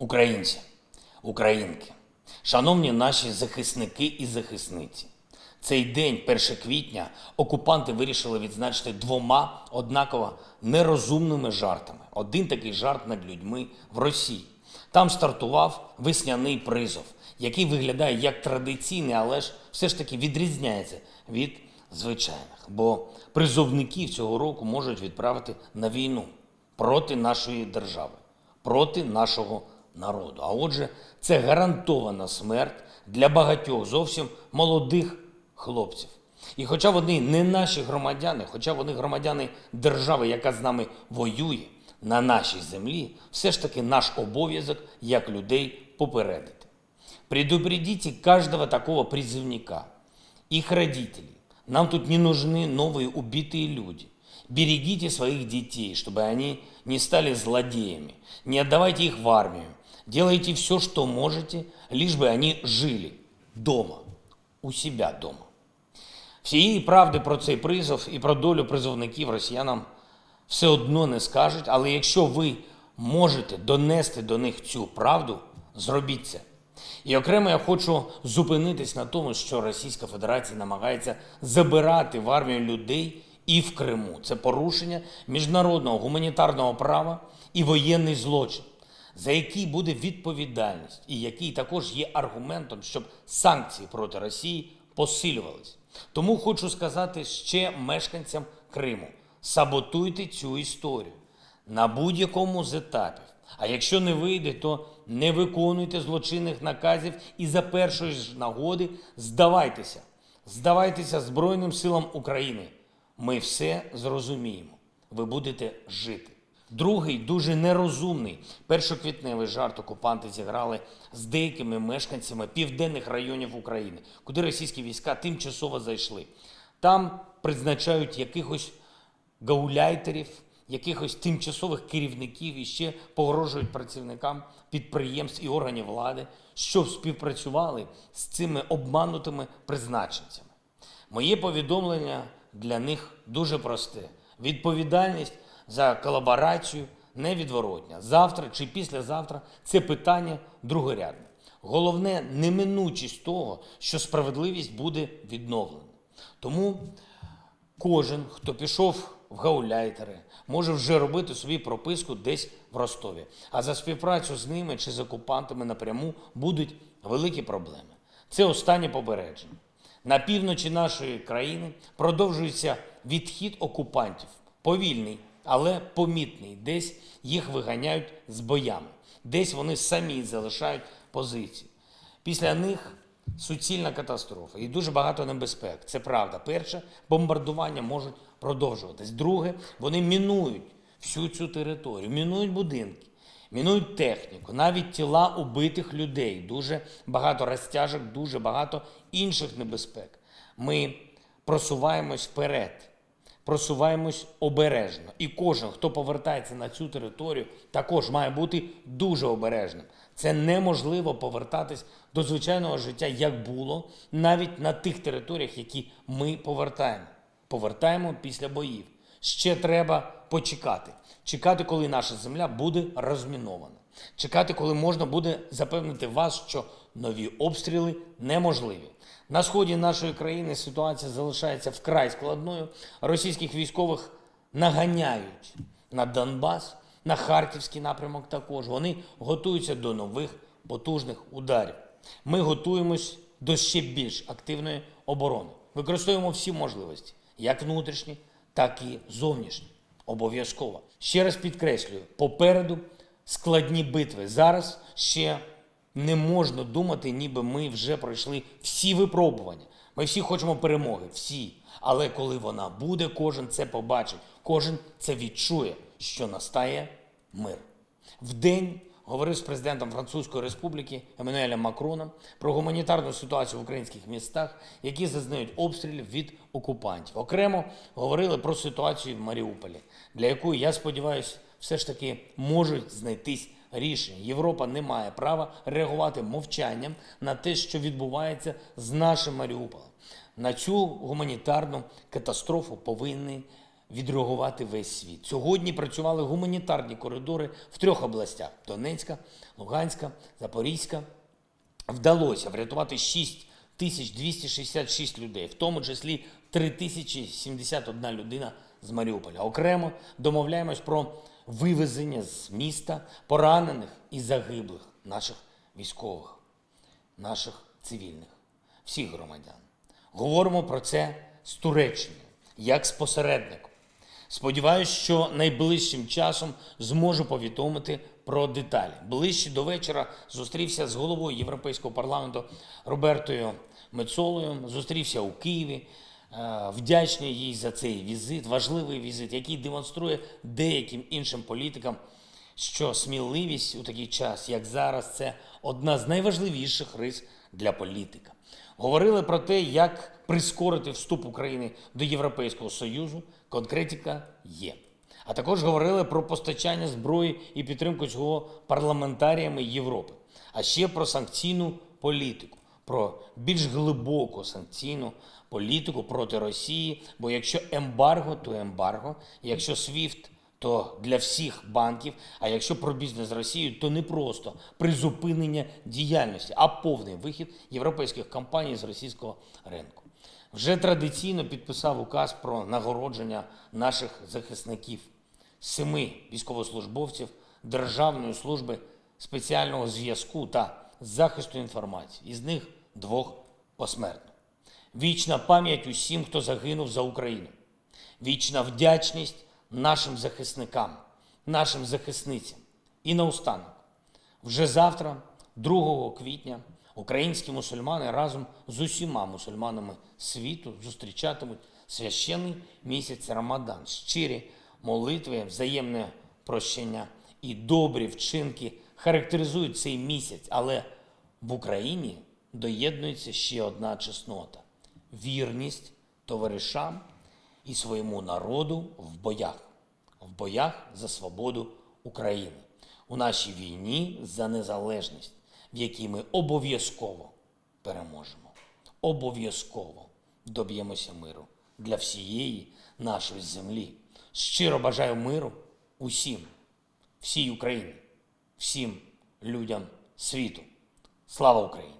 Українці, українки, шановні наші захисники і захисниці, цей день, 1 квітня, окупанти вирішили відзначити двома однаково нерозумними жартами. Один такий жарт над людьми в Росії. Там стартував весняний призов, який виглядає як традиційний, але ж все ж таки відрізняється від звичайних. Бо призовників цього року можуть відправити на війну проти нашої держави, проти нашого народу. А отже, це гарантована смерть для багатьох зовсім молодих хлопців. І хоча вони не наші громадяни, хоча вони громадяни держави, яка з нами воює на нашій землі, все ж таки наш обов'язок як людей попередити. Предупредите каждого такого призывника, их родителей. Нам тут не нужны новые убитые люди. Берегите своих детей, чтобы они не стали злодеями. Не отдавайте их в армию. Делайте все, что можете, лишь бы они жили дома, у себя дома. Всієї правди про цей призов і про долю призовників росіянам все одно не скажуть, але якщо ви можете донести до них цю правду, зробіть це. І окремо я хочу зупинитись на тому, що Російська Федерація намагається забирати в армію людей і в Криму. Це порушення міжнародного гуманітарного права і воєнний злочин, за який буде відповідальність і який також є аргументом, щоб санкції проти Росії посилювались. Тому хочу сказати ще мешканцям Криму: саботуйте цю історію на будь-якому з етапів. А якщо не вийде, то не виконуйте злочинних наказів і за першої ж нагоди здавайтеся. Здавайтеся Збройним силам України. Ми все зрозуміємо. Ви будете жити. Другий, дуже нерозумний першоквітневий жарт окупанти зіграли з деякими мешканцями південних районів України, куди російські війська тимчасово зайшли. Там призначають якихось гауляйтерів, якихось тимчасових керівників і ще погрожують працівникам підприємств і органів влади, щоб співпрацювали з цими обманутими призначенцями. Моє повідомлення для них дуже просте. Відповідальність за колаборацію невідворотня. Завтра чи післязавтра це питання другорядне. Головне – неминучість того, що справедливість буде відновлена. Тому кожен, хто пішов в гауляйтери, може вже робити собі прописку десь в Ростові. А за співпрацю з ними чи з окупантами напряму будуть великі проблеми. Це останнє попередження. На півночі нашої країни продовжується відхід окупантів. Повільний, але помітний. Десь їх виганяють з боями. Десь вони самі залишають позиції. Після них суцільна катастрофа і дуже багато небезпек. Це правда. Перше, бомбардування можуть продовжуватись. Друге, вони мінують всю цю територію, мінують будинки, мінують техніку, навіть тіла убитих людей. Дуже багато розтяжок, дуже багато інших небезпек. Ми просуваємось вперед, просуваємось обережно. І кожен, хто повертається на цю територію, також має бути дуже обережним. Це неможливо повертатись до звичайного життя, як було, навіть на тих територіях, які ми повертаємо. Повертаємо після боїв. Ще треба почекати. Чекати, коли наша земля буде розмінована. Чекати, коли можна буде запевнити вас, що нові обстріли неможливі. На сході нашої країни ситуація залишається вкрай складною. Російських військових наганяють на Донбас, на Харківський напрямок також. Вони готуються до нових потужних ударів. Ми готуємось до ще більш активної оборони. Використовуємо всі можливості, як внутрішні, так і зовнішні. Обов'язково. Ще раз підкреслюю, попереду складні битви. Зараз ще не можна думати, ніби ми вже пройшли всі випробування. Ми всі хочемо перемоги, всі. Але коли вона буде, кожен це побачить, кожен це відчує, що настає мир. Вдень говорив з президентом Французької Республіки Еммануелем Макроном про гуманітарну ситуацію в українських містах, які зазнають обстрілів від окупантів. Окремо говорили про ситуацію в Маріуполі, для якої, я сподіваюся, все ж таки можуть знайтись рішення. Європа не має права реагувати мовчанням на те, що відбувається з нашим Маріуполем. На цю гуманітарну катастрофу повинні відреагувати весь світ. Сьогодні працювали гуманітарні коридори в 3 областях: Донецька, Луганська, Запорізька. Вдалося врятувати 6266 людей, в тому числі 3071 людина з Маріуполя. Окремо домовляємось про вивезення з міста поранених і загиблих наших військових, наших цивільних, всіх громадян. Говоримо про це з Туреччиною, як з посередником. Сподіваюсь, що найближчим часом зможу повідомити про деталі. Ближче до вечора зустрівся з головою Європейського парламенту Робертою Мецолою, зустрівся у Києві. Вдячний їй за цей візит, важливий візит, який демонструє деяким іншим політикам, що сміливість у такий час, як зараз, це одна з найважливіших рис для політика. Говорили про те, як прискорити вступ України до Європейського Союзу. Конкретика є. А також говорили про постачання зброї і підтримку цього парламентаріями Європи. А ще про санкційну політику, про більш глибоку санкційну політику проти Росії. Бо якщо ембарго, то ембарго. Якщо SWIFT, то для всіх банків. А якщо про бізнес з Росією, то не просто призупинення діяльності, а повний вихід європейських компаній з російського ринку. Вже традиційно підписав указ про нагородження наших захисників, 7 військовослужбовців Державної служби спеціального зв'язку та захисту інформації. Із них 2 посмертно. Вічна пам'ять усім, хто загинув за Україну. Вічна вдячність нашим захисникам, нашим захисницям. І наостанок, вже завтра, 2 квітня, українські мусульмани разом з усіма мусульманами світу зустрічатимуть священний місяць Рамадан. Щирі молитви, взаємне прощення і добрі вчинки характеризують цей місяць, але в Україні доєднується ще одна чеснота – вірність товаришам і своєму народу в боях за свободу України, у нашій війні за незалежність, в якій ми обов'язково переможемо, обов'язково доб'ємося миру для всієї нашої землі. Щиро бажаю миру усім, всій Україні, всім людям світу. Слава Україні!